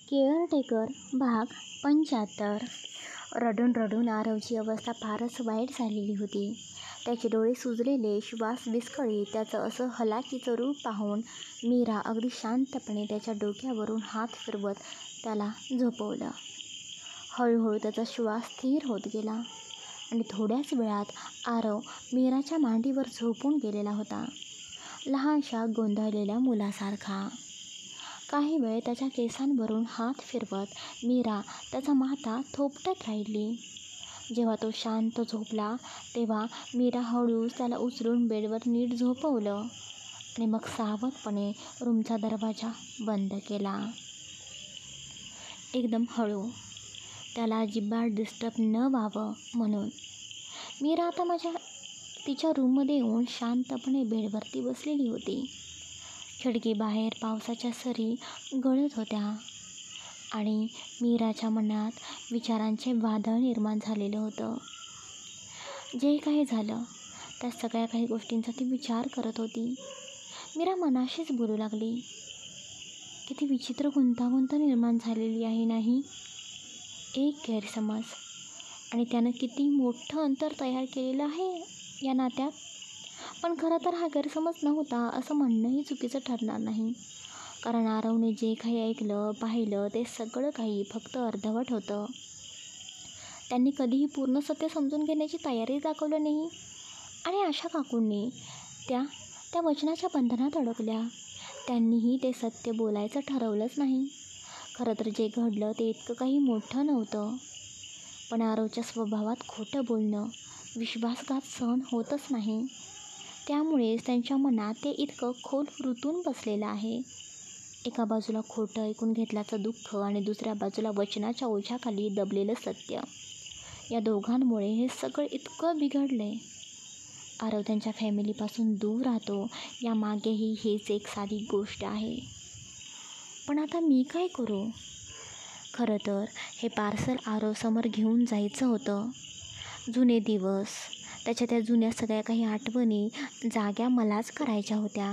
Caretaker भाग 75. रडून रडून आरवची अवस्था फारच वाईट झालेली होती. त्याचे डोळे सुजलेले, श्वास विस्कळीत. त्याचं असं हलाखीचं रूप पाहून मीरा अगदी शांतपणे त्याच्या डोक्यावरून हात फिरवत त्याला झोपवलं. हळूहळू त्याचा श्वास स्थिर होत गेला आणि थोड्याच वेळात आरव मीराच्या मांडीवर झोपून गेलेला होता, लहानशा गोंधळलेल्या मुलासारखा. काही वेळ त्याच्या केसांवरून हात फिरवत मीरा त्याचा माथा थोपटत राहिली. जेव्हा तो शांत झोपला तेव्हा मीरा हळूच त्याला उचलून बेडवर नीट झोपवलं आणि मग सावधपणे रूमचा दरवाजा बंद केला. एकदम हळू, त्याला अजिबात डिस्टर्ब न व्हावं म्हणून. मीरा आता तिच्या रूममध्ये येऊन शांतपणे बेडवरती बसलेली होती. खिडकीबाहेर पावसाच्या सरी गळत होत्या आणि मीराच्या मनात विचारांचे वादळ निर्माण झालेलं होतं. जे काही झालं त्या सगळ्या काही गोष्टींचा ती विचार करत होती. मीरा मनाशीच बोलू लागली, किती विचित्र गुंतागुंत निर्माण झालेली आहे नाही. एक गैरसमज आणि त्यानं किती मोठं अंतर तयार केलेलं आहे या नात्यात. पण खरं तर हा गैरसमज नव्हता असं म्हणणंही चुकीचं ठरणार नाही, कारण आरवने जे काही ऐकलं पाहिलं ते सगळं काही फक्त अर्धवट होतं. त्यांनी कधीही पूर्ण सत्य समजून घेण्याची तयारी दाखवली नाही आणि आशा काकूंनी त्या वचनाच्या बंधनात अडकल्या. त्यांनीही ते सत्य बोलायचं ठरवलंच नाही. खरं तर जे घडलं ते इतकं काही मोठं नव्हतं, पण आरवच्या स्वभावात खोटं बोलणं, विश्वासघात सहन होतच नाही. त्यामुळेच त्यांच्या मनात ते इतकं खोल रुतून बसलेलं आहे. एका बाजूला खोटं ऐकून घेतल्याचं दुःख आणि दुसऱ्या बाजूला वचनाच्या ओझ्याखाली दबलेलं सत्य. या दोघांमुळे हे सगळं इतकं बिघडलंय. आरव त्यांच्या फॅमिलीपासून दूर राहतो यामागेही हेच एक साधी गोष्ट आहे. पण आता मी काय करू? खरं तर हे पार्सल आरवसमोर घेऊन जायचं होतं. जुने दिवस, त्याच्या त्या जुन्या सगळ्या काही आठवणी जाग्या मलाच करायच्या होत्या.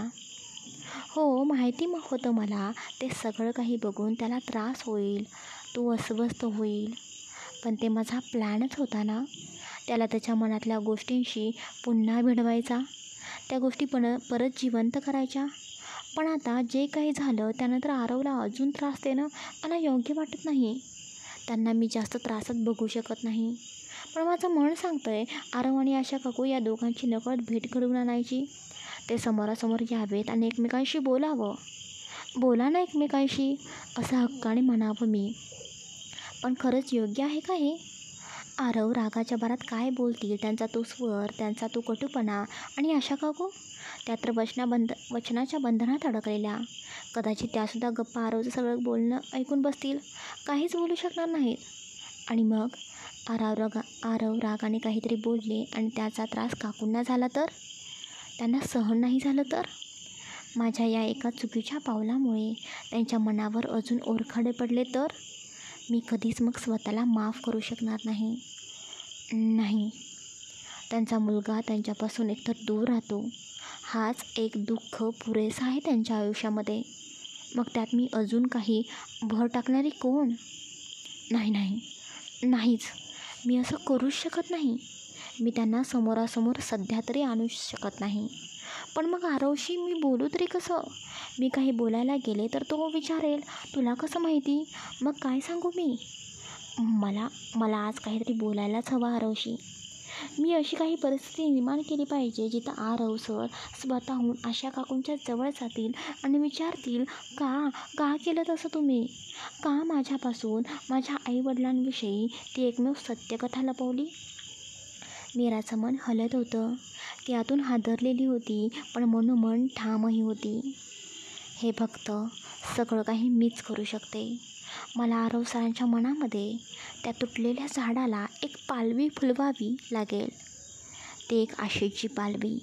हो, माहिती होतं मला ते सगळं काही बघून त्याला त्रास होईल, तो अस्वस्थ होईल, पण ते माझा प्लॅनच होता ना. त्याला त्याच्या मनातल्या गोष्टींशी पुन्हा भिडवायचा, त्या गोष्टी परत जिवंत करायच्या. पण आता जे काही झालं त्यानंतर आरवला अजून त्रास देणं मला योग्य वाटत नाही. त्यांना मी जास्त त्रासात बघू शकत नाही. पण माझं मन सांगतंय आरव आणि आशा काकू या दोघांची नकळत भेट घडवून आणायची. ते समोरासमोर यावेत आणि एकमेकांशी बोलावं. बोला ना एकमेकांशी असं हक्काने म्हणावं मी. पण खरंच योग्य आहे का हे? आरव रागाच्या भरात काय बोलतील, त्यांचा तो स्वर, त्यांचा तो कटुपणा, आणि आशा काकू त्या तर वचनाच्या बंधनात अडकलेल्या. कदाचित त्यासुद्धा गप्पा आरवचं सगळं बोलणं ऐकून बसतील, काहीच बोलू शकणार नाहीत. आणि मग आरव रागाने काहीतरी बोलले आणि त्याचा त्रास काकूंना झाला तर? त्यांना सहन नाही झालं तर? माझ्या या एका चुकीच्या पावलामुळे त्यांच्या मनावर अजून ओरखडे पडले तर? मी कधीच मग स्वतःला माफ करू शकणार नाही. नाही, त्यांचा मुलगा त्यांच्यापासून एकतर दूर राहतो, हाच एक दुःख पुरेसा आहे त्यांच्या आयुष्यामध्ये. मग त्यात मी अजून काही भर टाकणारी कोण? नाहीच, मी असं करूच शकत नाही. मी त्यांना समोरासमोर सध्या तरी आणू शकत नाही. पण मग आरवशी मी बोलू तरी कसं? मी काही बोलायला गेले तर तो विचारेल, तुला कसं माहिती? मग काय सांगू मी? मला आज काहीतरी बोलायलाच हवं आरवशी. मी अशी काही परिस्थिती निर्माण केली पाहिजे जिथं आरव सर स्वतःहून आशा काकूंच्या जवळ जातील आणि विचारतील, का केलं तसं तुम्ही? का माझ्यापासून माझ्या आईवडिलांविषयी ती एकमेव सत्यकथा लपवली? मीराचं मन हलत होतं. ती आतून हादरलेली होती, पण मनोमन ठामही होती. हे फक्त सगळं काही मीच करू शकते. मला आरव सरांच्या मनामध्ये त्या तुटलेल्या झाडाला एक पालवी फुलवावी लागेल. ती एक आशेची पालवी,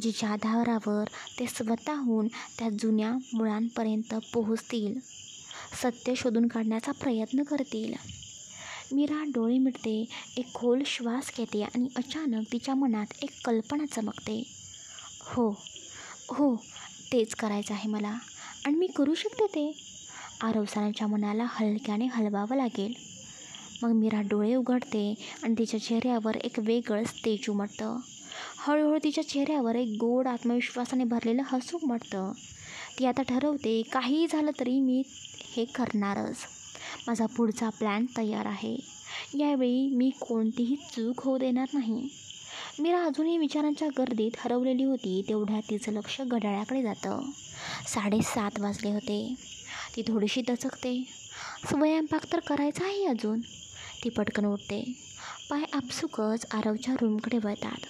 जिच्या आधारावर ते स्वतःहून त्या जुन्या मुळांपर्यंत पोहोचतील, सत्य शोधून काढण्याचा प्रयत्न करतील. मीरा डोळे मिटते, एक खोल श्वास घेते आणि अचानक तिच्या मनात एक कल्पना चमकते. हो, तेच करायचं आहे मला आणि मी करू शकते ते. आरव सरांच्या मनाला हलक्याने हलवावं लागेल. मग मीरा डोळे उघडते आणि तिच्या चेहऱ्यावर एक वेगळंच तेज उमटतं. हळूहळू तिच्या चेहऱ्यावर एक गोड आत्मविश्वासाने भरलेलं हसू उमटतं. ती आता ठरवते, काहीही झालं तरी मी हे करणारच. माझा पुढचा प्लॅन तयार आहे. यावेळी मी कोणतीही चूक होऊ देणार नाही. मीरा अजूनही विचारांच्या गर्दीत हरवलेली होती. तेवढ्यात तिचं लक्ष घड्याळाकडे जातं. 7:30 वाजले होते. ती थोडीशी दचकते. स्वयंपाक तर करायचा आहे अजून. ती पटकन उठते. पाय आपसुकच आरवच्या रूमकडे वळतात.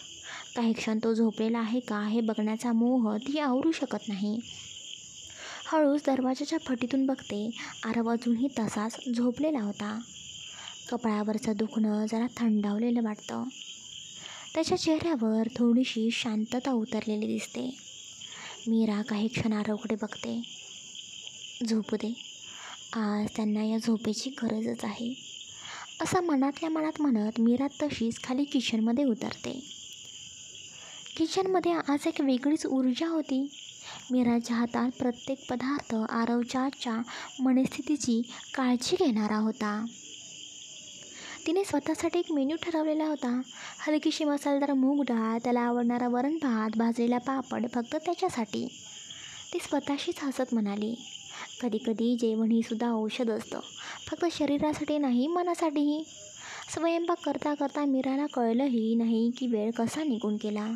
काही क्षण तो झोपलेला आहे का हे बघण्याचा मोह ती आवरू शकत नाही. हळूच दरवाजाच्या फटीतून बघते. आरव अजूनही तसाच झोपलेला होता. कपाळावरचं दुखणं जरा थंडावलेलं वाटतं. त्याच्या चेहऱ्यावर थोडीशी शांतता उतरलेली दिसते. मीरा काही क्षण आरवकडे बघते. झोपू दे, आज त्यांना या झोपेची गरजच आहे, असं मनातल्या मनात म्हणत मीरा तशीच खाली किचनमध्ये उतरते. किचनमध्ये आज एक वेगळीच ऊर्जा होती. मीराच्या हातात प्रत्येक पदार्थ आरवच्या मनस्थितीची काळजी घेणारा होता. तिने स्वतःसाठी एक मेन्यू ठरवलेला होता. हलकीशी मसालेदार मूग डाळ, त्याला आवडणारा वरण भात, भाजलेला पापड फक्त त्याच्यासाठी. ती स्वतःशीच हसत म्हणाली, कधी कधी जेवण ही सुद्धा औषध असतं, फक्त शरीरासाठी नाही, मनासाठीही. स्वयंपाक करता करता मीराला कळलंही नाही की वेळ कसा निघून गेला.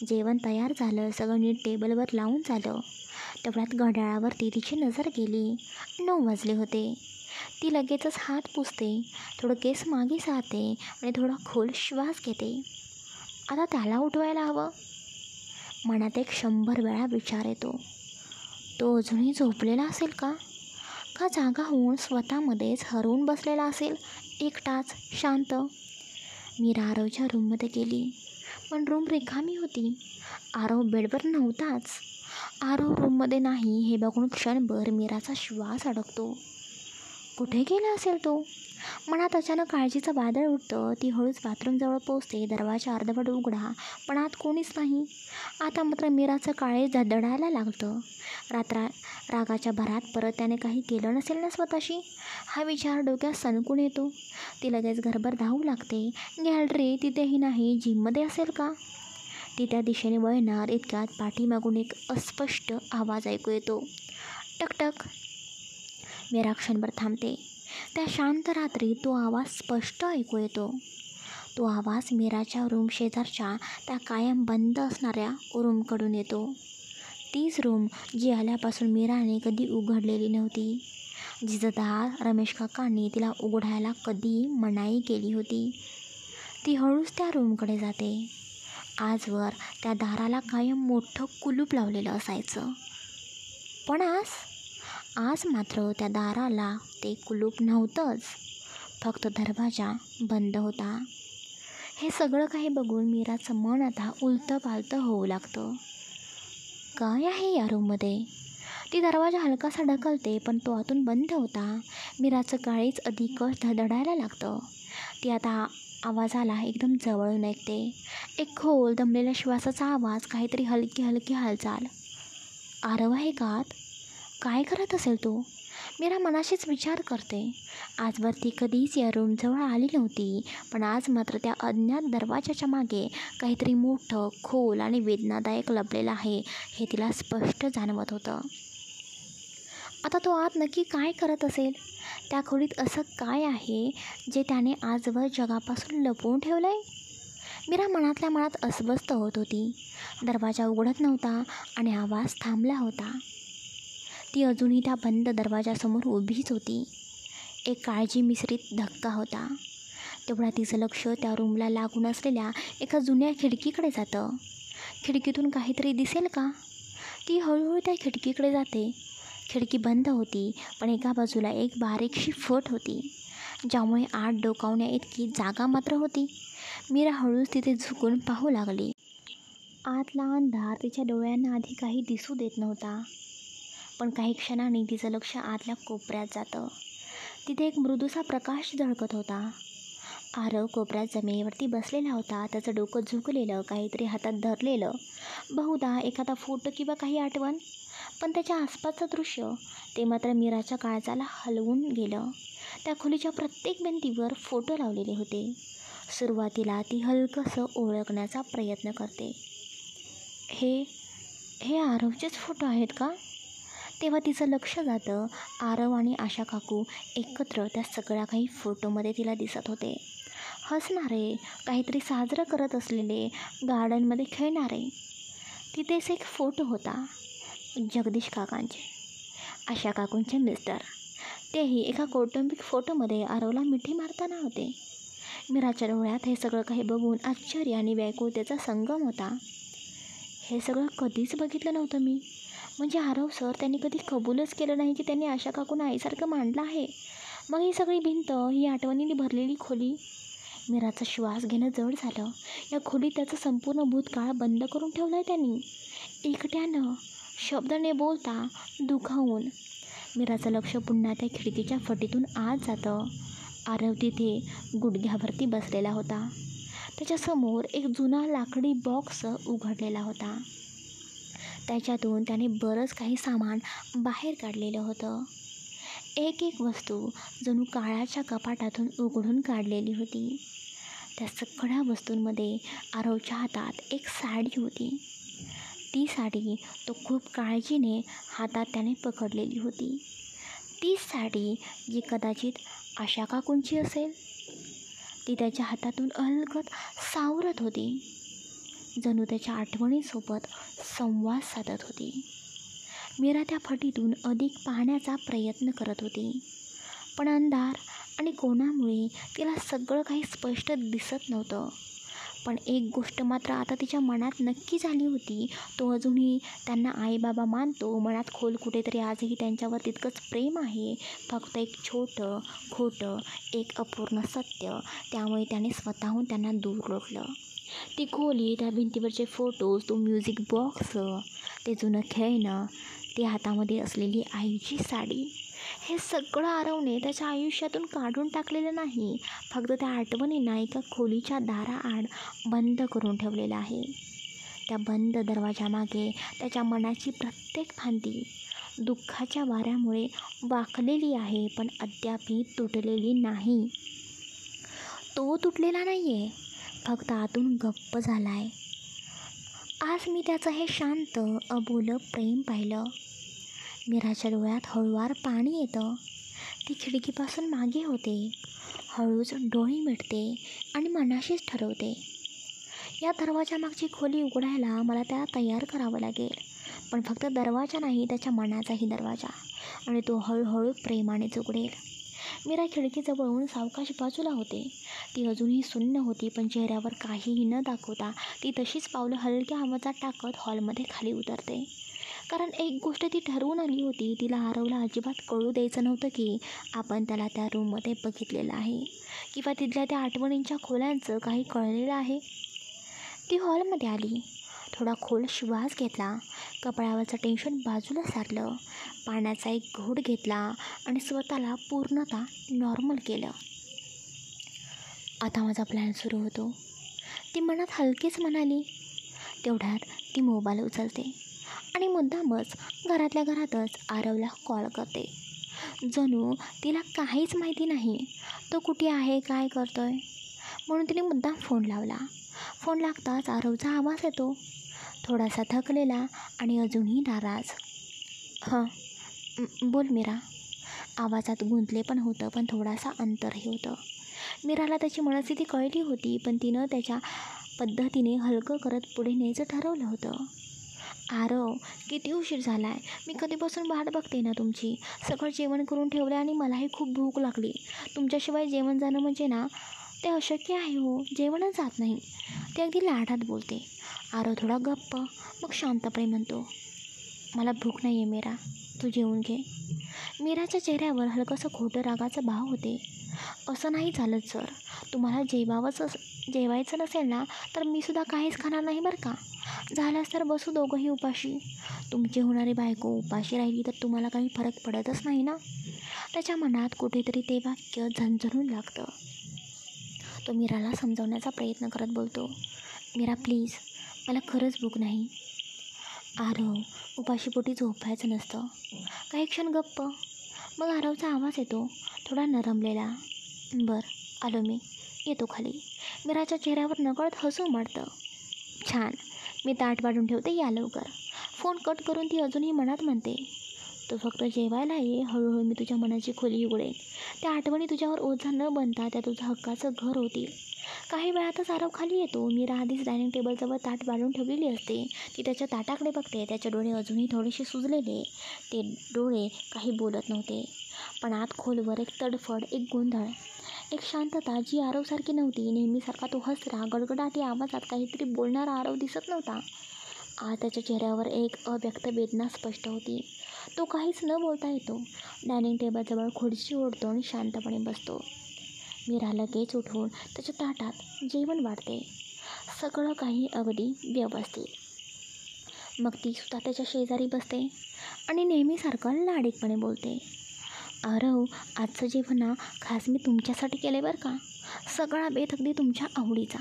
जेवण तयार झालं, सगळं नीट टेबलवर लावून झालं. तेवढ्यात घड्याळावरती तिची नजर गेली. 9 वाजले होते. ती लगेचच हात पुसते, थोडं केस मागे सारते आणि थोडा खोल श्वास घेते. आता त्याला उठवायला हवं. मनात एक 100 वेळा विचार येतो. तो अजूनही झोपलेला असेल का? का जागा होऊन स्वतःमध्येच हरवून बसलेला असेल, एकटाच शांत? मीरा आरवच्या रूममध्ये गेली, पण रूम रिकामी होती. आरव बेडवर नव्हताच. आरव रूममध्ये नाही हे बघून क्षणभर मीराचा श्वास अडकतो. कुठे गेला असेल तो? मनात अचानक काळजीचं वादळ उठतं. ती हळूच बाथरूमजवळ पोचते. दरवाजा अर्धवट उघडा, पण आत कोणीच नाही. आता मात्र मीराचं काळीज धडधडायला लागतं. रागाच्या भरात परत त्याने काही केलं नसेल ना स्वतःशी, हा विचार डोक्यात सणकून येतो. ती लगेच घरभर धावू लागते. गॅलरी तिथेही नाही. जिममध्ये असेल का? ती त्या दिशेने वळणार इतक्यात पाठीमागून एक अस्पष्ट आवाज ऐकू येतो. टकटक. मीरा क्षणभर थांबते. त्या शांत रात्री तो आवाज स्पष्ट ऐकू येतो. तो आवाज मीराच्या रूम शेजारच्या त्या कायम बंद असणाऱ्या रूमकडून येतो. तीच रूम जी आल्यापासून मीराने कधी उघडलेली नव्हती. जिचं दार रमेश काकांनी तिला उघडायला कधी मनाई केली होती. ती हळूच त्या रूमकडे जाते. आजवर त्या दाराला कायम मोठं कुलूप लावलेलं असायचं, पण आज मात्र त्या दाराला ते कुलूप नव्हतंच, फक्त दरवाजा बंद होता. हे सगळं काही बघून मीराचं मन आता उलतं पालतं होऊ लागतं. काय आहे या रूममध्ये? ती दरवाजा हलकासा ढकलते, पण तो आतून बंद होता. मीराचं काळीज अधिकच धडधडायला लागतं. ती आता आवाजाला एकदम जवळून ऐकते. एक खोल दमलेल्या श्वासाचा आवाज, काहीतरी हलकी हलकी हालचाल. आरव आहे का आत? काय करत असेल तो? मीरा मनाशीच विचार करते. आजवर ती कधीच या रूमजवळ आली नव्हती, पण आज मात्र त्या अज्ञात दरवाजाच्या मागे काहीतरी मोठं, खोल आणि वेदनादायक लपलेलं आहे हे तिला स्पष्ट जाणवत होतं. आता तो आत नक्की काय करत असेल? त्या खोलीत असं काय आहे जे त्याने आजवर जगापासून लपवून ठेवलं आहे? मीरा मनातल्या मनात अस्वस्थ होत होती. दरवाजा उघडत नव्हता आणि आवाज थांबला होता. ती अजूनही त्या बंद दरवाजासमोर उभीच होती. एक काळजी मिश्रित धक्का होता. तेवढ्या तिचं लक्ष त्या रूमला लागून असलेल्या एका जुन्या खिडकीकडे जातं. खिडकीतून काहीतरी दिसेल का? ती हळूहळू त्या खिडकीकडे जाते. खिडकी बंद होती, पण एका बाजूला एक बारीकशी फट होती, ज्यामुळे आत डोकावण्या इतकी जागा मात्र होती. मीरा हळूच तिथे झुकून पाहू लागली. आतला अंधार तिच्या डोळ्यांना आधी काही दिसू देत नव्हता, पण काही क्षणांनी तिचं लक्ष आतल्या कोपऱ्यात जातं. तिथे एक मृदूसा प्रकाश झळकत होता. आरव कोपऱ्यात जमिनीवरती बसलेला होता. त्याचं डोकं झुकलेलं, काहीतरी हातात धरलेलं, बहुधा एखादा फोटो किंवा काही आठवण. पण त्याच्या आसपासचं दृश्य ते मात्र मीराच्या काळजाला हलवून गेलं. त्या खोलीच्या प्रत्येक भिंतीवर फोटो लावलेले होते. सुरुवातीला ती हलकंसं ओळखण्याचा प्रयत्न करते. हे हे आरवचेच फोटो आहेत का? तेव्हा तिचं लक्ष जातं. आरव आणि आशा काकू एकत्र त्या सगळ्या काही फोटोमध्ये तिला दिसत होते. हसणारे, काहीतरी साजरं करत असलेले, गार्डनमध्ये खेळणारे. तिथेच एक फोटो होता जगदीश काकांचे, आशा काकूंचे मिस्टर. तेही एका कौटुंबिक फोटोमध्ये आरवला मिठी मारताना होते. मीराच्या डोळ्यात हे सगळं काही बघून आश्चर्य आणि व्याकुळतेचा संगम होता. हे सगळं कधीच बघितलं नव्हतं मी. म्हणजे आरव सर त्यांनी कधी कबूलच केलं नाही की त्यांनी आशा काकूंना आईसारखं मांडलं आहे. मग ही सगळी भिंत, ही आठवणींनी भरलेली खोली. मीराचा श्वास घेणं जड झालं. या खोलीत त्याचं संपूर्ण भूतकाळ बंद करून ठेवलं आहे त्यांनी, एकट्यानं, शब्द न बोलता, दुखावून. मीराचं लक्ष पुन्हा त्या खिडकीच्या फटीतून आत जातं. आरव तिथे गुडघ्यावरती बसलेला होता. त्याच्यासमोर एक जुना लाकडी बॉक्स उघडलेला होता. त्याच्यातून त्याने बरंच काही सामान बाहेर काढलेलं होतं. एक एक वस्तू जणू काळाच्या कपाटातून उघडून काढलेली होती. त्या सगळ्या वस्तूंमध्ये आरवच्या हातात एक साडी होती. ती साडी तो खूप काळजीने हातात त्याने पकडलेली होती. तीच साडी जी कदाचित आशा काकूंची असेल. ती त्याच्या हातातून अलगद सावरत होती, जणू त्याच्या आठवणीसोबत संवाद साधत होती. मीरा त्या फटीतून अधिक पाहण्याचा प्रयत्न करत होती, पण अंधार आणि कोणामुळे तिला सगळं काही स्पष्ट दिसत नव्हतं. पण एक गोष्ट मात्र आता तिच्या मनात नक्की झाली होती. तो अजूनही त्यांना आईबाबा मानतो. मनात खोल कुठेतरी आजही त्यांच्यावर तितकंच प्रेम आहे. फक्त एक छोटं खोटं, एक अपूर्ण सत्य. त्यामुळे त्याने स्वतःहून त्यांना दूर रोखलं. ती खोली, त्या भिंतीवरचे फोटोज, तो म्युझिक बॉक्स, ते जुनं खेळणं, ती हातामध्ये असलेली आईची साडी, हे सगळं आरवने त्याच्या आयुष्यातून काढून टाकलेलं नाही. फक्त त्या आठवणींना एका खोलीच्या दाराआड बंद करून ठेवलेलं आहे. त्या बंद दरवाजामागे त्याच्या मनाची प्रत्येक फांदी दुःखाच्या वाऱ्यामुळे वाकलेली आहे, पण अद्यापही तुटलेली नाही. तो तुटलेला नाही आहे, फक्त आतून गप्प झाला आहे. आज मी त्याचं हे शांत, अबोल प्रेम पाहिलं. मीराच्या डोळ्यात हळूवार पाणी येतं. ती खिडकीपासून मागे होते. हळूच डोळे मिटते आणि मनाशीच ठरवते, या दरवाजामागची खोली उघडायला मला त्याला तयार करावं लागेल. पण फक्त दरवाजा नाही, त्याच्या मनाचाही दरवाजा. आणि तो हळूहळू प्रेमानेच उघडेल. मीरा खिडकीजवळून सावकाश बाजूला होते. ती अजूनही सुन्न होती, पण चेहऱ्यावर काहीही न दाखवता ती तशीच पावलं हलक्या आवाजात टाकत हॉलमध्ये खाली उतरते. कारण एक गोष्ट ती ठरवून आली होती. तिला आरवला अजिबात कळू द्यायचं नव्हतं की आपण त्याला त्या रूममध्ये बघितलेलं आहे, किंवा तिथल्या त्या आठवणींच्या खोल्यांचं काही कळलेलं आहे. ती हॉलमध्ये आली. थोडा खोल श्वास घेतला. कपाळावरचं टेन्शन बाजूला सारलं. पाण्याचा एक घोट घेतला आणि स्वतःला पूर्णतः नॉर्मल केलं. आता माझा प्लॅन सुरू होतो, ती मनात हलकीच म्हणाली. तेवढ्यात ती मोबाईल उचलते आणि मुद्दामच घरातल्या घरातच आरवला कॉल करते. जणू तिला काहीच माहिती नाही तो कुठे आहे, काय करतोय. म्हणून तिने मुद्दाम फोन लावला. फोन लागताच आरवचा आवाज येतो, थोडासा थकलेला आणि अजूनही नाराज. हां, बोल मीरा. आवाजात गुंतले पण होतं, पण थोडासा अंतरही होतं. मीराला त्याची मनस्थिती कळली होती, पण तिनं त्याच्या पद्धतीने हलकं करत पुढे न्यायचं ठरवलं होतं. आरव, किती उशीर झाला आहे. मी कधीपासून वाट बघते ना तुमची. सगळं जेवण करून ठेवलं आणि मलाही खूप भूक लागली. तुमच्याशिवाय जेवण जाणं म्हणजे ना, ते अशक्य आहे हो. जेवणच जात नाही. ते अगदी लाडात बोलते. आरव थोडा गप्प, मग शांतपणे म्हणतो, मला भूक नाही आहे मीरा, तू जेवून घे. मीराच्या चेहऱ्यावर हलकंसं खोटं रागाचा भाव होते. असं नाही चालत सर. तुम्हाला जेवायचं नसेल ना, तर मीसुद्धा काहीच खाणार नाही बरं का. झाल्यास तर बसू दोघंही उपाशी. तुमची होणारी बायको उपाशी राहिली तर तुम्हाला काही फरक पडतच नाही ना. त्याच्या मनात कुठेतरी ते वाक्य झणझणून लागतं. तो मीराला समजावण्याचा प्रयत्न करत बोलतो, मीरा प्लीज, मला खरंच भूक नाही. आरव उपाशीपोटी झोपायचं नसतं. काही क्षण गप्प. मग आरवचा आवाज येतो, थोडा नरमलेला. बरं आलो मी, येतो खाली. मीराच्या चेहऱ्यावर नकळत हसू उमटतं. छान, मी ताट वाढून ठेवते, या लवकर. फोन कट करून ती अजूनही मनात म्हणते, तू फक्त जेवायला ये, हळूहळू मी तुझ्या मनाची खोली उघडेन. त्या आठवणी तुझ्यावर ओझा न बनता त्या तुझं हक्काचं घर होतील. काही वेळातच आरव खाली येतो. मीरा आधीच डायनिंग टेबलजवळ ताट वाढून ठेवलेली असते. ती त्याच्या ताटाकडे बघते. त्याचे डोळे अजूनही थोडेसे सुजलेले. ते डोळे काही बोलत नव्हते, पण आत खोलवर एक तडफड, एक गोंधळ, एक शांतता जी आरवसारखी नव्हती. नेहमीसारखा तो हसरा, गडगडाटी आवाजात काहीतरी बोलणारा आरव दिसत नव्हता. आज त्याच्या चेहऱ्यावर एक अव्यक्त वेदना स्पष्ट होती. तो काहीच न बोलता येतो. डायनिंग टेबलजवळ खुर्ची ओढतो आणि शांतपणे बसतो. मीरा लगेच उठून त्याच्या ताटात जेवण वाढते. सगळं काही अगदी व्यवस्थित. मग ती सुद्धा त्याच्या शेजारी बसते आणि नेहमीसारखं लाडीकपणे बोलते. आरव, आजचं जेवण ना खास मी तुमच्यासाठी केले बरं का. सगळा बेत अगदी तुमच्या आवडीचा.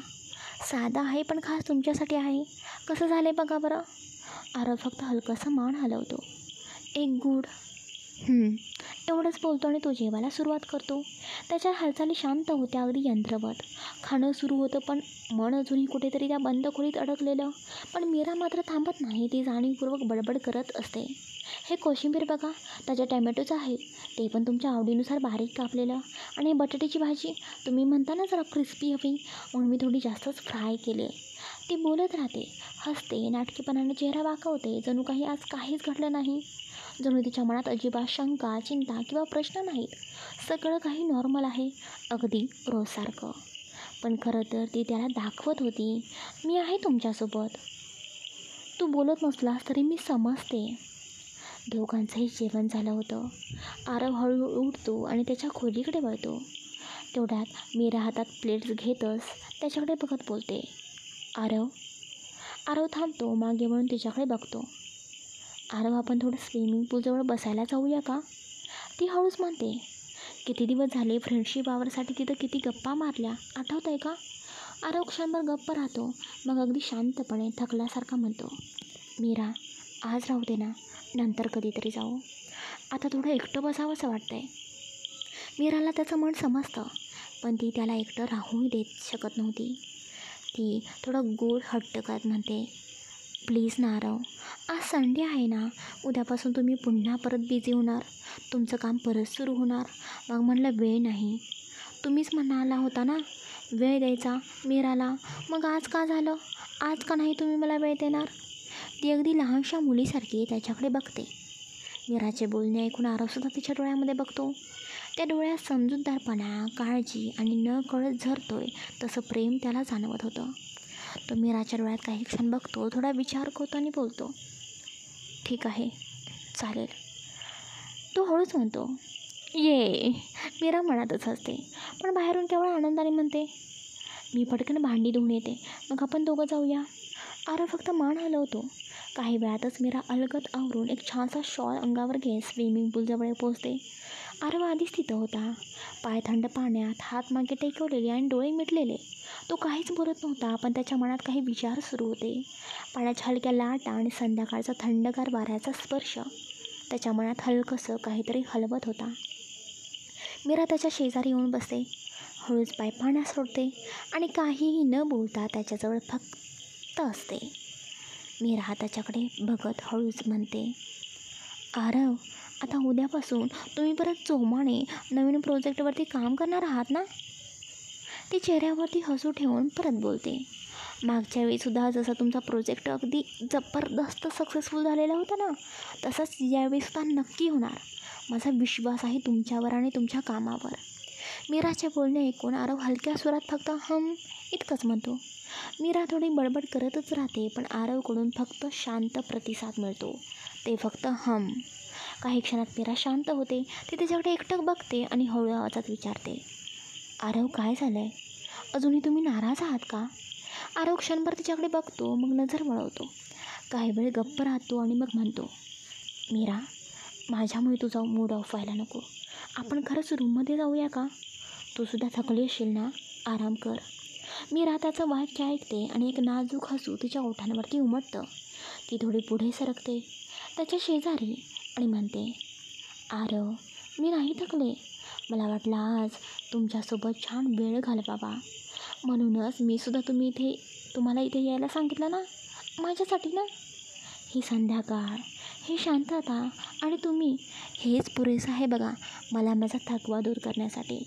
साधा आहे पण खास तुमच्यासाठी आहे. कसं झालं बघा बरं. आरव फक्त हलकासा मान हलवतो. एक गूढ एवढंच बोलतो आणि तो जेवायला सुरुवात करतो. त्याच्या हालचाली शांत होत्या, अगदी यंत्रवत. खाणं सुरू होतं, पण मन अजूनही कुठेतरी त्या बंद खोलीत अडकलेलं. पण मीरा मात्र थांबत नाही. ती जाणीवपूर्वक बडबड करत असते. हे कोशिंबीर बघा, ताज्या टॅमॅटोचं आहे, ते पण तुमच्या आवडीनुसार बारीक कापलेलं. आणि बटाट्याची भाजी तुम्ही म्हणता ना जरा क्रिस्पी हवी, म्हणून मी थोडी जास्तच फ्राय केली आहे. ती बोलत राहते, हसते, नाटकीपणाने चेहरा वाकवते, जणू काही आज काहीच घडलं नाही. जणू तिच्या मनात अजिबात शंका, चिंता किंवा प्रश्न नाहीत. सगळं काही नॉर्मल आहे, अगदी रोजसारखं. पण खरं तर ती त्याला दाखवत होती, मी आहे तुमच्यासोबत. तू बोलत नसलास तरी मी समजते. दोघांचंही जेवण झालं होतं. आरव हळूहळू उठतो आणि त्याच्या खोलीकडे वळतो. तेवढ्यात मीरा हातात प्लेट्स घेतच त्याच्याकडे बघत बोलते, आरव. आरव थांबतो, मागे वळून तिच्याकडे बघतो. आरव, आपण थोडं स्विमिंग पूलजवळ बसायला जाऊया का. ती हळूच म्हणते. किती दिवस झाले फ्रेंडशिप आवरसाठी तिथं किती गप्पा मारल्या, आठवत आहे का. आरव क्षणभर गप्प राहतो. मग अगदी शांतपणे थकल्यासारखा म्हणतो, मीरा, आज राहू दे ना, नंतर कधीतरी जाऊ. आता थोडं एकटं बसावंसं वाटतंय. मीराला त्याचं मन समजतं, पण ती त्याला एकटं राहूही देत शकत नव्हती. ती थोडं गोड हट्ट करत म्हणते, प्लीज ना आरव, आज संडे आहे ना, उद्यापासून तुम्ही पुन्हा परत बिझी होणार, तुमचं काम परत सुरू होणार. मग म्हणलं वेळ नाही. तुम्हीच म्हणाला होता ना वेळ द्यायचा मीराला, मग आज का झालं. आज का नाही तुम्ही मला वेळ देणार. ती अगदी लहानशा मुलीसारखी त्याच्याकडे बघते. मीराचे बोलणे ऐकून आरवसुद्धा तिच्या डोळ्यामध्ये बघतो. त्या डोळ्यात समजूतदारपणा, काळजी आणि न कळत झरतोय तसं प्रेम त्याला जाणवत होतं. तो मीराच्या डोळ्यात काही क्षण बघतो, थोडा विचार करतो आणि बोलतो, ठीक आहे, चालेल. तो हळूच म्हणतो, ये. मीरा मनातच हसते, पण बाहेरून केवळ आनंदाने म्हणते, मी पटकन भांडी धुवून येते, मग आपण दोघं जाऊया. आरव फक्त मान हलवतो. काही वेळातच मीरा अलगद आवरून एक छानसा शॉल अंगावर घेत स्विमिंग पूलजवळ पोचते. आरव आधीच तिथं होता, पाय थंड पाण्यात, हात मागे टेकवलेले आणि डोळे मिटलेले. तो काहीच बोलत नव्हता, पण त्याच्या मनात काही विचार सुरू होते. पाण्याच्या हलक्या लाटा आणि संध्याकाळचा थंडगार वाऱ्याचा स्पर्श त्याच्या मनात हलकंसं काहीतरी हलवत होता. मीरा त्याच्या शेजारी येऊन बसते, हळूच पाय पाण्यात सोडते आणि काहीही न बोलता त्याच्याजवळ फक्त असते. मीरा त्याच्याकडे बघत हळूच म्हणते, आरव, आता उद्यापासून तुम्ही परत जोमाने नवीन प्रोजेक्टवरती काम करणार आहात ना. ती चेहऱ्यावरती हसू ठेवून परत बोलते, मागच्या वेळीसुद्धा जसा तुमचा प्रोजेक्ट अगदी जबरदस्त सक्सेसफुल झालेला होता ना, तसंच यावेळीसुद्धा नक्की होणार. माझा विश्वास आहे तुमच्यावर आणि तुमच्या कामावर. मीराचे बोलणे ऐकून आरव हलक्या स्वरात फक्त इतकंच म्हणतो. मीरा थोडी बडबड करतच राहते, पण आरवकडून फक्त शांत प्रतिसाद मिळतो, ते फक्त काही क्षणात मीरा शांत होते. ती तिच्याकडे एकटक बघते आणि हळू आवाजात विचारते, आरव, काय झालं आहे. अजूनही तुम्ही नाराज आहात का. आरव क्षणभर तिच्याकडे बघतो, मग नजर वळवतो. काही वेळ गप्प राहतो आणि मग म्हणतो, मीरा, माझ्यामुळे तुझा मूड ऑफ व्हायला नको. आपण खरंच रूममध्ये जाऊया का. तू सुद्धा थकली असेल ना, आराम कर. मीरा त्याचं वाक्य ऐकते आणि एक नाजूक हसू तिच्या ओठांवरती उमटतं. ती थोडी पुढे सरकते त्याच्या शेजारी आणि म्हणते, आरव, मी नाही थकले. मला वाटलं आज तुमच्यासोबत छान वेळ घालवावा, म्हणूनच मी सुद्धा तुम्हाला इथे यायला सांगितलं ना, माझ्यासाठी ना. ही संध्याकाळ, ही शांतता आणि तुम्ही, हेच पुरेसं आहे बघा मला माझा थकवा दूर करण्यासाठी.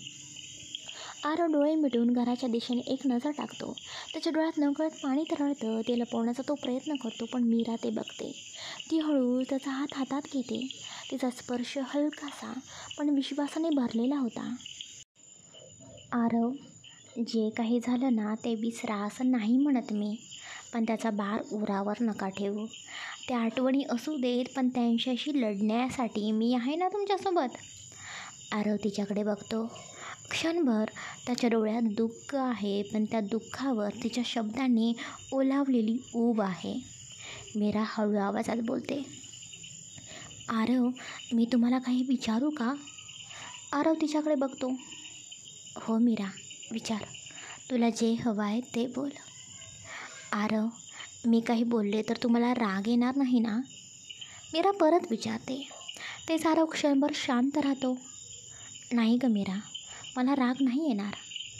आरव डोळे मिटून घराच्या दिशेने एक नजर टाकतो. त्याच्या डोळ्यात नकळत पाणी तरळतं. ते लपवण्याचा तो प्रयत्न करतो, पण मीरा ते बघते. ती हळू त्याचा हात हातात घेते. तिचा स्पर्श हलकासा पण विश्वासाने भरलेला होता. आरव, जे काही झालं ना ते विसरा असं नाही म्हणत मी, पण त्याचा भार उरावर नका ठेवू. त्या आठवणी असू देत, पण त्यांच्याशी लढण्यासाठी मी आहे ना तुमच्यासोबत. आरव तिच्याकडे बघतो. क्षणभर त्याच्या डोळ्यात दुःख आहे, पण त्या दुःखावर तिच्या शब्दांनी ओलावलेली ऊब आहे. मीरा हळू आवाजात बोलते, आरव, मी तुम्हाला काही विचारू का? आरव तिच्याकडे बघतो. हो मीरा, विचार. तुला जे हवं आहे ते बोल. आरव, मी काही बोलले तर तुम्हाला राग येणार नाही ना? मीरा परत विचारते. तेच आरव क्षणभर शांत राहतो. नाही ग मीरा, मला राग नाही येणार.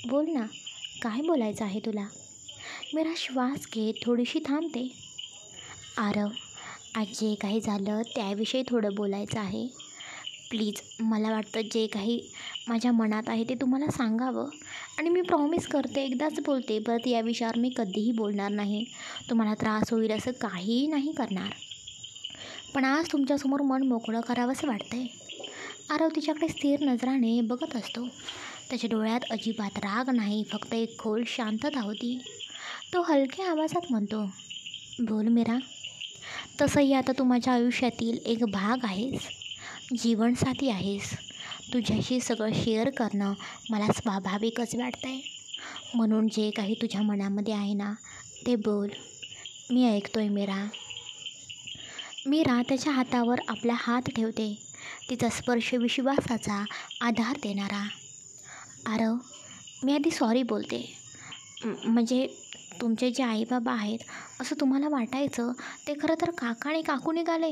बोल ना, काय बोलायचं आहे तुला? मीरा श्वास घेत थोडीशी थांबते. आरव, आज जे काही झालं त्याविषयी थोडं बोलायचं आहे. प्लीज, मला वाटतं जे काही माझ्या मनात आहे ते तुम्हाला सांगावं, आणि मी प्रॉमिस करते, एकदाच बोलते, परत या विषयावर मी कधीही बोलणार नाही. तुम्हाला त्रास होईल असं काहीही नाही करणार. पण आज तुमच्यासमोर मन मोकळं करावंसं वाटतंय. आरव तिच्याकडे स्थिर नजराने बघत असतो. त्याच्या डोळ्यात अजिबात राग नाही, फक्त एक खोल शांतता होती. तो हलक्या आवाजात म्हणतो, बोल मीरा. तसंही आता तू माझ्या आयुष्यातील एक भाग आहेस, जीवनसाथी आहेस. तुझ्याशी सगळं शेअर करणं मला स्वाभाविकच वाटतंय. म्हणून जे काही तुझ्या मनामध्ये आहे ना ते बोल, मी ऐकतोय मीरा. मीरा त्याच्या हातावर आपला हात ठेवते. तिचा स्पर्श विश्वासाचा आधार देणारा. आरव, मी आधी सॉरी बोलते. म्हणजे तुमचे जे आईबाबा आहेत असं तुम्हाला वाटायचं ते खरं तर काका आणि काकू निघाले.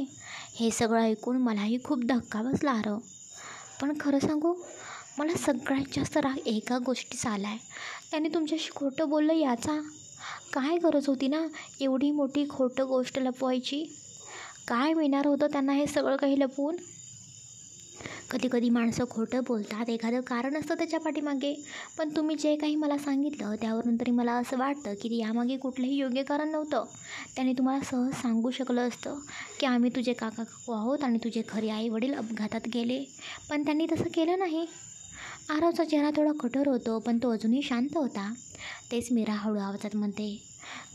हे सगळं ऐकून मलाही खूप धक्का बसला आरव. पण खरं सांगू, मला सगळ्यात जास्त राग एका गोष्टीचा आला आहे. त्याने तुमच्याशी खोटं बोललं याचा. काय गरज होती ना एवढी मोठी खोटं गोष्ट लपवायची? काय मिळणार होतं त्यांना हे सगळं काही लपवून? कधी कधी माणसं खोटं बोलतात, एखादं कारण असतं त्याच्या पाठीमागे. पण तुम्ही जे काही मला सांगितलं त्यावरून तरी मला असं वाटतं की यामागे कुठलंही योग्य कारण नव्हतं. त्याने तुम्हाला सहज सांगू शकलं असतं की आम्ही तुझे काका काकू आहोत आणि तुझे खरे आई वडील अपघातात गेले, पण त्यांनी तसं केलं नाही. आरवचा चेहरा थोडा कठोर होतो, पण तो अजूनही शांत होता. तेच मीरा हळू आवाजात म्हणते,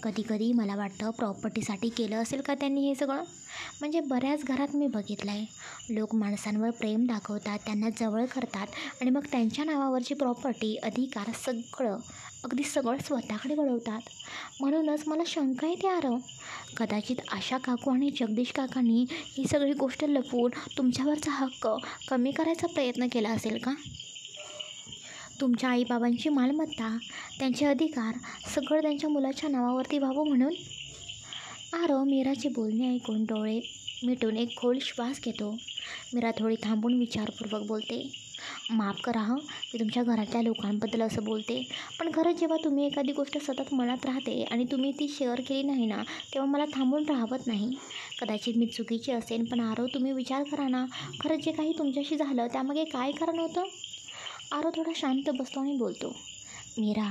कधी कधी मला वाटतं प्रॉपर्टीसाठी केलं असेल का त्यांनी हे सगळं. म्हणजे बऱ्याच घरात मी बघितलं आहे, लोक माणसांवर प्रेम दाखवतात, त्यांना जवळ करतात आणि मग त्यांच्या नावावरची प्रॉपर्टी, अधिकार सगळं, अगदी सगळं स्वतःकडे वळवतात. म्हणूनच मला शंका येते आरव, कदाचित आशा काकू आणि जगदीश काकांनी ही सगळी गोष्ट लपवून तुमच्यावरचा हक्क कमी करायचा प्रयत्न केला असेल का? तुमच्या आईबाबांची मालमत्ता, त्यांचे अधिकार सगळं त्यांच्या मुलाच्या नावावरती व्हावं म्हणून. आरव मीराचे बोलणे ऐकून डोळे मिटून एक खोल श्वास घेतो. मीरा थोडी थांबून विचारपूर्वक बोलते, माफ करा हं, मी तुमच्या घरातल्या लोकांबद्दल असं बोलते, पण खरंच जेव्हा तुम्ही एखादी गोष्ट सतत मनात राहते आणि तुम्ही ती शेअर केली नाही ना, तेव्हा मला थांबून राहवत नाही. कदाचित मी चुकीची असेल, पण आरव तुम्ही विचार करा ना, खरंच जे काही तुमच्याशी झालं त्यामागे काय कारण होतं? आरव थोडा शांत बसतो आणि बोलतो, मीरा,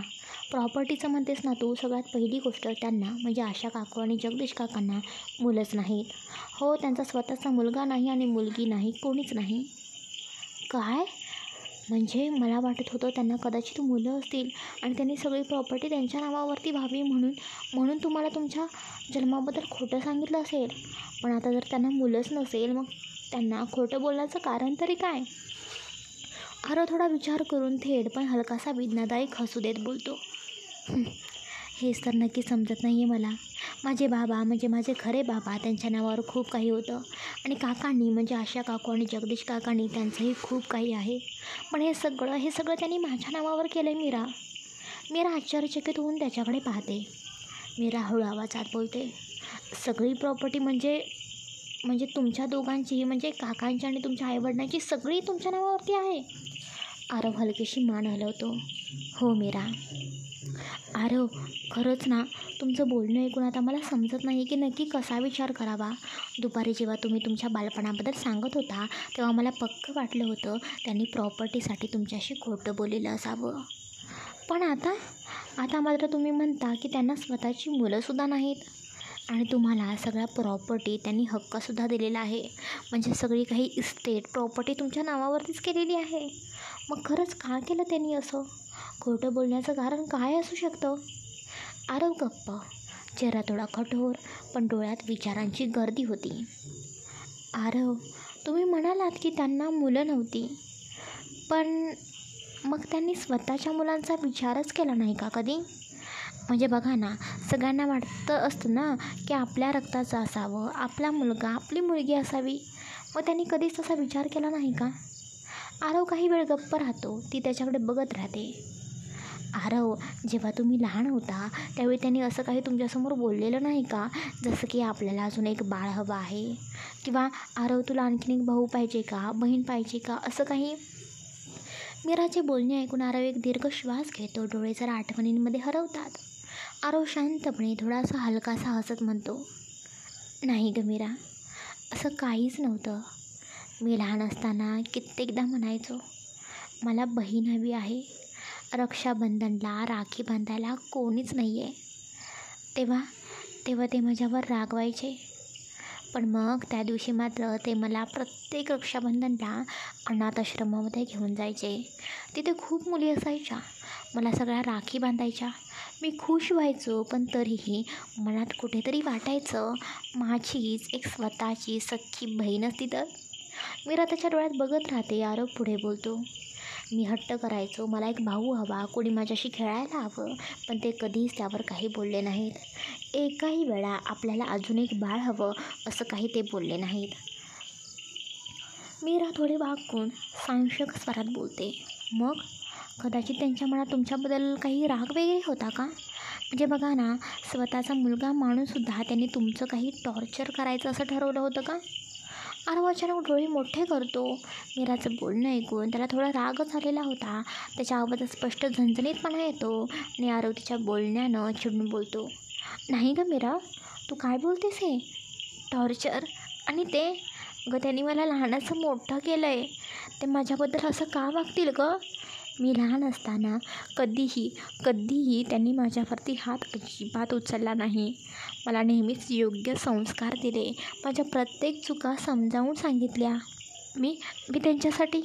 प्रॉपर्टीचं म्हणतेस ना तू, सगळ्यात पहिली गोष्ट, त्यांना म्हणजे आशा काकू आणि जगदीश काकांना मुलंच नाहीत. हो, त्यांचा स्वतःचा मुलगा नाही आणि मुलगी नाही, कोणीच नाही. काय? म्हणजे मला वाटत होतं त्यांना कदाचित मुलं असतील आणि त्यांनी सगळी प्रॉपर्टी त्यांच्या नावावरती व्हावी म्हणून तुम्हाला तुमच्या जन्माबद्दल खोटं सांगितलं असेल. पण आता जर त्यांना मुलंच नसेल, मग त्यांना खोटं बोलण्याचं कारण तरी काय? आरव थोडा विचार करून थेट पण हलकासा वेदनादायक हसू देत बोलतो, हेच तर नक्की समजत नाही आहे मला. माझे बाबा म्हणजे माझे खरे बाबा, त्यांच्या नावावर खूप काही होतं आणि काकांनी म्हणजे आशा काकू आणि जगदीश काकांनी त्यांचंही खूप काही आहे. पण हे सगळं त्यांनी माझ्या नावावर केलं आहे मीरा आश्चर्यचकित होऊन त्याच्याकडे पाहते. मीरा हळू आवाजात बोलते, सगळी प्रॉपर्टी म्हणजे म्हणजे तुमच्या दोघांची, म्हणजे काकांची आणि तुमच्या आईवडिलांची सगळी तुमच्या नावावरती आहे? आरव हलकीशी मान हलवतो. हो मीरा. आरव, खरंच ना, तुमचं बोलणं ऐकून आता मला समजत नाही की नक्की कसा विचार करावा. दुपारी जेव्हा तुम्ही तुमच्या बालपणाबद्दल सांगत होता तेव्हा मला पक्कं वाटलं होतं त्यांनी प्रॉपर्टीसाठी तुमच्याशी खोटं बोललेलं असावं. पण आता आता मात्र तुम्ही म्हणता की त्यांना स्वतःची मुलंसुद्धा नाहीत आणि तुम्हाला सगळ्या प्रॉपर्टी त्यांनी हक्कसुद्धा दिलेला आहे. म्हणजे सगळी काही इस्टेट प्रॉपर्टी तुमच्या नावावरतीच केलेली आहे. मग खरंच का केलं त्यांनी असं? खोटं बोलण्याचं कारण काय असू शकतं? आरव गप्प. चेहरा थोडा कठोर, पण डोळ्यात विचारांची गर्दी होती. आरव, तुम्ही म्हणालात की त्यांना मुलं नव्हती, पण मग त्यांनी स्वतःच्या मुलांचा विचारच केला नाही का कधी? म्हणजे बघा ना, सगळ्यांना वाटतं असतं ना की आपल्या रक्ताचं असावं, आपला मुलगा, आपली मुलगी असावी. मग त्यांनी कधीच तसा विचार केला नाही का? आरव काही वेळ गप्प राहतो. ती त्याच्याकडे बघत राहते. आरव, जेव्हा तुम्ही लहान होता त्यावेळी त्यांनी असं काही तुमच्यासमोर बोललेलं नाही का? जसं की आपल्याला अजून एक बाळ हवं आहे, किंवा आरव तुला आणखीन एक भाऊ पाहिजे का, बहीण पाहिजे का, असं काही? मीराचे बोलणे ऐकून आरव एक दीर्घ श्वास घेतो. डोळे जरा आठवणींमध्ये हरवतात. आरव शांतपणे, थोडासा हलकासा हसत म्हणतो, नाही ग मीरा, असं काहीच नव्हतं. मी लहान असताना कित्येकदा म्हणायचो, मला बहीण हवी आहे. रक्षाबंधनला राखी बांधायला कोणीच नाही आहे. तेव्हा तेव्हा ते माझ्यावर रागवायचे. पण मग त्या दिवशी मात्र ते मला प्रत्येक रक्षाबंधनला अनाथ आश्रमामध्ये घेऊन जायचे. तिथे खूप मुली असायच्या. मला सगळ्या राखी बांधायच्या. मी खुश व्हायचो, पण तरीही मनात कुठेतरी वाटायचं माझीच एक स्वतःची सख्खी बहीण असती तर. मीरा त्याच्या डोळ्यात बघत राहते. आरव पुढे बोलतो, मी हट्ट करायचो, मला एक भाऊ हवा, कोणी माझ्याशी खेळायला हवं, पण ते कधीच त्यावर काही बोलले नाहीत. एकाही वेळा आपल्याला अजून एक बाळ हवं असं काही ते बोलले नाहीत. मीरा थोडे वाकून साशंक स्वरात बोलते, मग कदाचित त्यांच्या मनात तुमच्याबद्दल काही राग वगैरे होता का? म्हणजे बघा ना, स्वतःचा मुलगा माणूससुद्धा त्यांनी तुमचं काही टॉर्चर करायचं असं ठरवलं होतं का? आरव अचानक डोळे मोठे करतो. मीराचं बोलणं ऐकून त्याला थोडा रागच आलेला होता. त्याच्या आवाजात स्पष्ट झणझणीतपणा येतो आणि आरव तिच्या बोलण्यानं चिडून बोलतो, नाही ग मीरा, तू काय बोलतेस हे? टॉर्चर? आणि ते त्यांनी मला लहानाचं मोठं केलं आहे. ते माझ्याबद्दल असं का वागतील ग? मी लहान असताना कधीही त्यांनी माझ्यावरती हात अजिबात उचलला नाही. मला नेहमीच योग्य संस्कार दिले. माझ्या प्रत्येक चुका समजावून सांगितल्या. मी त्यांच्यासाठी.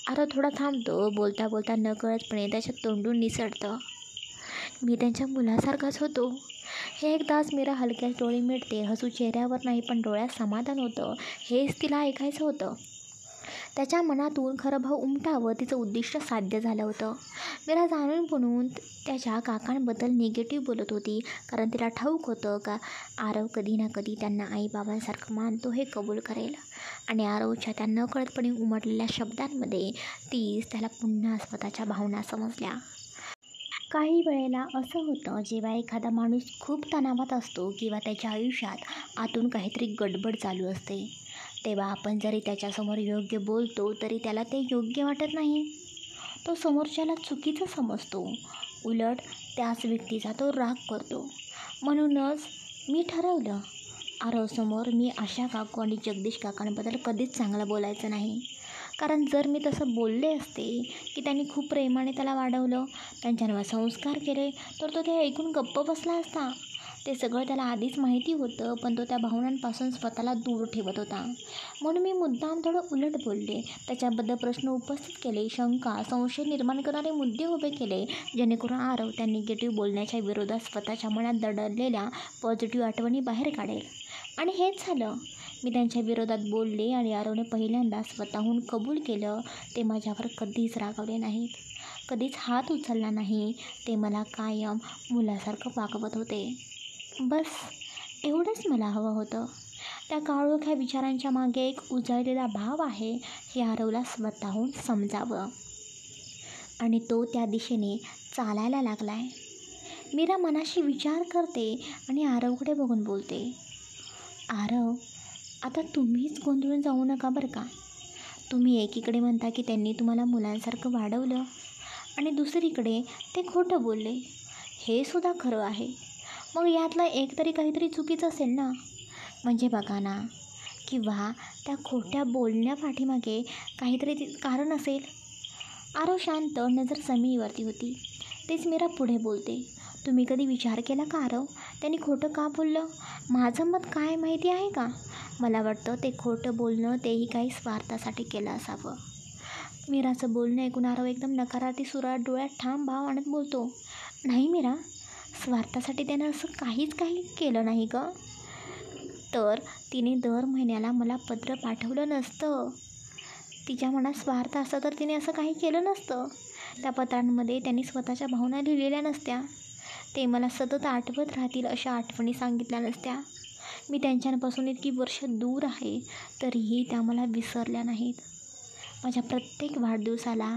आरव थोडा थांबतो. बोलता बोलता नकळतपणे त्याच्या तोंडून निसटतं, मी त्यांच्या मुलासारखाच होतो. हे एकदाच मीरा हलक्याच डोळे मिटते. हसू चेहऱ्यावर नाही, पण डोळ्यात समाधान होतं. हेच तिला ऐकायचं होतं. त्याच्या मनातून खरं भाव उमटावं, तिचं उद्दिष्ट साध्य झालं होतं. मीरा जाणून बुणून त्याच्या काकांबद्दल निगेटिव्ह बोलत होती, कारण तिला ठाऊक होतं का आरव कधी ना कधी त्यांना आईबाबांसारखं मानतो हे कबूल करेल. आणि आरवच्या त्या नकळतपणे उमटलेल्या शब्दांमध्ये तीच त्याला पुन्हा स्वतःच्या भावना समजल्या. काही वेळेला असं होतं, जेव्हा एखादा माणूस खूप तणावात असतो किंवा त्याच्या आयुष्यात आतून काहीतरी गडबड चालू असते, तेव्हा आपण जरी त्याच्यासमोर योग्य बोलतो तरी त्याला ते योग्य वाटत नाही. तो समोरच्याला चुकीचं समजतो. उलट त्याच व्यक्तीचा तो राग करतो. म्हणूनच मी ठरवलं, आरवसमोर मी आशा काकू आणि जगदीश काकांबद्दल कधीच चांगलं बोलायचं नाही. कारण जर मी तसं बोलले असते की त्यांनी खूप प्रेमाने त्याला वाढवलं, त्यांच्या नावावर संस्कार केले, तर तो ते ऐकून गप्प बसला असता. ते सगळं त्याला आधीच माहिती होतं, पण तो त्या भावनांपासून स्वतःला दूर ठेवत होता. म्हणून मी मुद्दाम थोडं उलट बोलले, त्याच्याबद्दल प्रश्न उपस्थित केले, शंका, संशय निर्माण करणारे मुद्दे उभे केले, जेणेकरून आरव त्या निगेटिव्ह बोलण्याच्या विरोधात स्वतःच्या मनात दडलेल्या पॉझिटिव्ह आठवणी बाहेर काढेल. आणि हेच झालं. मी त्यांच्या विरोधात बोलले आणि आरवने पहिल्यांदा स्वतःहून कबूल केलं, ते माझ्यावर कधीच रागावले नाहीत, कधीच हात उचलला नाही. ते मला कायम मुलासारखं वागवत होते. बस एवढंच मला हवं होतं. त्या काळोख्या विचारांच्या मागे एक उजळलेला भाव आहे हे आरवला स्वतःहून समजावं, आणि तो त्या दिशेने चालायला लागलाय. मीरा मनाशी विचार करते आणि आरवकडे बघून बोलते. आरव, आता तुम्हीच गोंधळून जाऊ नका बरं का. तुम्ही एकीकडे म्हणता की त्यांनी तुम्हाला मुलांसारखं वाढवलं आणि दुसरीकडे ते खोटं बोलले. हे सुद्धा खरं आहे. मग यातलं एक तरी काहीतरी चुकीचं असेल ना. म्हणजे बघा ना, किंवा त्या खोट्या बोलण्यापाठीमागे काहीतरी कारण असेल. आरव शांत, नजर जमिनीवरती होती. तेच मीरा पुढे बोलते. तुम्ही कधी विचार केला का आरव, त्यांनी खोटं का बोललं? माझं मत काय माहिती आहे का? मला वाटतं ते खोटं बोलणं तेही काही स्वार्थासाठी केलं असावं. मीराचं बोलणं ऐकून आरव एकदम नकारार्थी सुरात डोळ्यात ठाम भाव आणत बोलतो. नाही मीरा, स्वार्थासाठी त्यानं असं काही केलं नाही गं. तर तिने दर महिन्याला मला पत्र पाठवलं नसतं. तिच्या मनात स्वार्थ असता तर तिने असं काही केलं नसतं. त्या पत्रांमध्ये त्यांनी स्वतःच्या भावना लिहिलेल्या नसत्या. ते मला सतत आठवत राहतील अशा आठवणी सांगितल्या नसत्या. मी त्यांच्यापासून इतकी वर्ष दूर आहे, तरीही त्या मला विसरल्या नाहीत. माझ्या प्रत्येक वाढदिवसाला,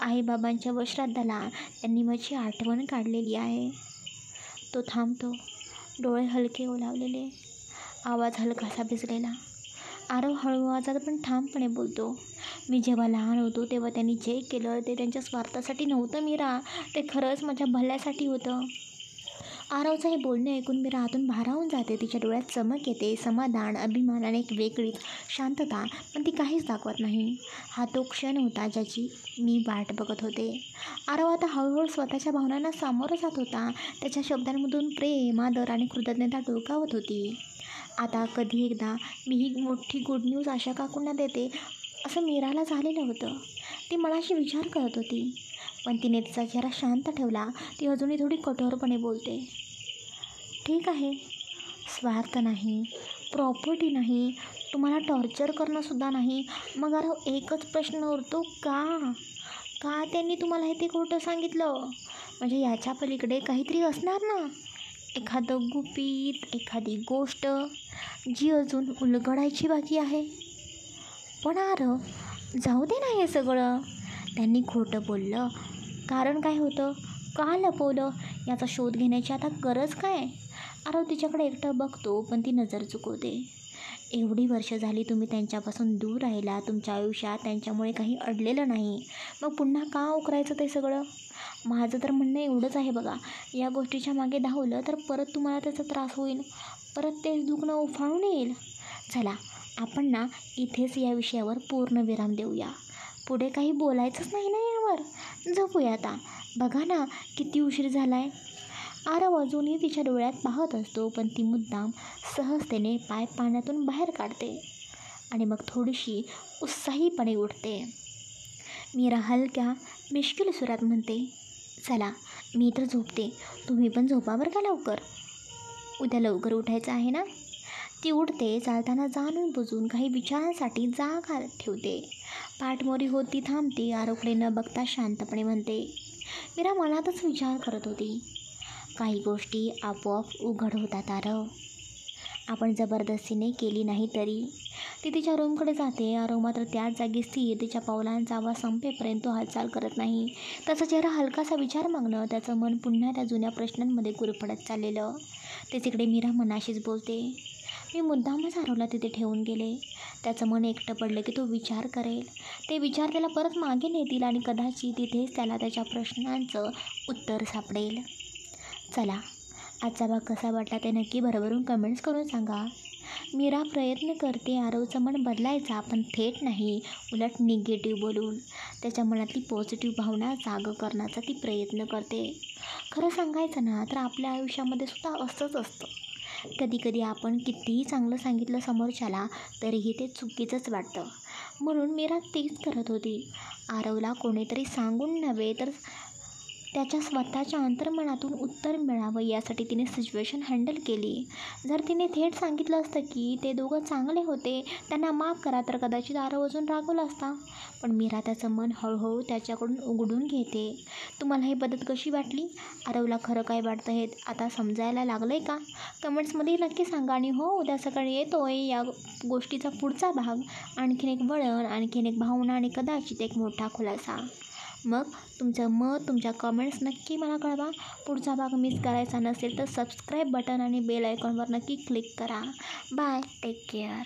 आईबाबांच्या व श्राद्धाला त्यांनी माझी आठवण काढलेली आहे. तो थांबतो, डोळे हलके ओलावलेले, आवाज हलकासा भिजलेला. आरव हळू आवाजात पण ठामपणे बोलतो. मी जेव्हा लहान होतो तेव्हा त्यांनी जे केलं ते त्यांच्या स्वार्थासाठी नव्हतं मीरा, ते खरंच माझ्या भल्यासाठी होतं. आरवचं हे बोलणे ऐकून मीरा आतून भारावून जाते. तिच्या डोळ्यात चमक येते, समाधान, अभिमान आणि एक वेगळीच शांतता, पण ती काहीच दाखवत नाही. हा तो क्षण होता ज्याची मी वाट बघत होते. आरव आता हळूहळू स्वतःच्या भावनांना सामोरं जात होता. त्याच्या शब्दांमधून प्रेम, आदर आणि कृतज्ञता डोकावत होती. आता कधी एकदा मी ही मोठी गुड न्यूज आशा काकूंना देते असं मीराला झालेलं होतं. ती मनाशी विचार करत होती, पण तिने तिचा चेहरा शांत ठेवला. ती अजूनही थोडी कठोरपणे बोलते. ठीक आहे, स्वार्थ नाही, प्रॉपर्टी नाही, तुम्हाला टॉर्चर करणंसुद्धा नाही. मग आरव एकच प्रश्न उरतो, का त्यांनी तुम्हाला हे ते खोटं सांगितलं? म्हणजे याच्या पलीकडे काहीतरी असणार ना, एखादं गुपित, एखादी गोष्ट जी अजून उलगडायची बाकी आहे. पण आरव, जाऊ दे ना हे सगळं. त्यांनी खोटं बोललं, कारण काय होतं? का लपवलं? याचा शोध घेण्याची आता गरज काय? आरव तिच्याकडे एकटं बघतो, पण ती नजर चुकवते. एवढी वर्ष झाली तुम्ही त्यांच्यापासून दूर राहिला. तुमच्या आयुष्यात त्यांच्यामुळे काही अडलेलं नाही. मग पुन्हा का उकरायचं ते सगळं? माझं तर म्हणणं एवढंच आहे बघा, या गोष्टीच्या मागे धावलं तर परत तुम्हाला त्याचा त्रास होईल. परत तेच दुखणं उफाळून येईल. चला, आपण ना इथेच या विषयावर पूर्ण विराम देऊया. पुढे काही बोलायचंच नाही ना यावर. झोपूया आता. बघा ना किती उशीर झाला आहे. आरव अजूनही तिच्या डोळ्यात पाहत असतो, पण ती मुद्दाम सहजतेने पाय पाण्यातून बाहेर काढते आणि मग थोडीशी उत्साहीपणे उठते. मीरा हलक्या मिश्किल सुरात म्हणते, चला मी तर झोपते, तुम्ही पण झोपा बरं का लवकर. उद्या लवकर उठायचं आहे ना. ती उठते. चालताना जाणून बुजून काही विचारांसाठी जागा ठेवते. पाठमोरी होत ती थांबते. आरवकडे न बघता शांतपणे म्हणते. मीरा मनातच विचार करत होती. काही गोष्टी आपोआप उघड होतात आरव, आपण जबरदस्तीने केली नाही तरी. ती तिच्या रूमकडे जाते. आरव मात्र त्याच जागी स्थिर, तिच्या पावलांचा आवाज संपेपर्यंत हालचाल करत नाही. त्याचा चेहरा हलकासा विचारमग्न, त्याचं मन पुन्हा त्या जुन्या प्रश्नांमध्ये गुरफटत चाललेलं. ते तिकडे मीरा मनाशीच बोलते. मी मुद्दामच आरवला तिथे ठेवून गेले. त्याचं मन एकटं पडलं की तो विचार करेल. ते विचार त्याला परत मागे नेतील आणि कदाचित तिथेच त्याला त्याच्या प्रश्नांचं उत्तर सापडेल. चला, आजचा भाग कसा वाटला ते नक्की भरभरून कमेंट्स करून सांगा. मीरा प्रयत्न करते आरवचं मन बदलायचा, पण थेट नाही, उलट निगेटिव्ह बोलून त्याच्या मनातली पॉझिटिव्ह भावना जाग करण्याचा ती प्रयत्न करते. खरं सांगायचं ना तर आपल्या आयुष्यामध्ये सुद्धा असंच असतं. कधीकधी आपण कितीही चांगलं सांगितलं समोरच्याला तरीही ते चुकीचंच वाटतं. म्हणून मीरा तेच करत होती. आरवला कोणीतरी सांगून नव्हे तर त्याच्या स्वतःच्या अंतर्मनातून उत्तर मिळावं यासाठी तिने सिच्युएशन हँडल केली. जर तिने थेट सांगितलं असतं की ते दोघं चांगले होते, त्यांना माफ करा, तर कदाचित आरव अजून रागवला असता. पण मीरा त्याचं मन हळूहळू त्याच्याकडून उघडून घेते. तुम्हाला ही पद्धत कशी वाटली? आरवला खरं काय वाटतं हे आता समजायला लागलं आहे का? कमेंट्समध्ये नक्की सांगा. आणि हो, उद्या सकाळी येतोय या गोष्टीचा पुढचा भाग. आणखीन एक वळण, आणखीन एक भावना आणि कदाचित एक मोठा खुलासा. मग तुमचं मत, तुमच्या कमेंट्स नक्की मला कळवा. पुढचा भाग मिस करायचा नसेल तर सबस्क्राईब बटन आणि बेल आयकॉनवर नक्की क्लिक करा. Bye, take care.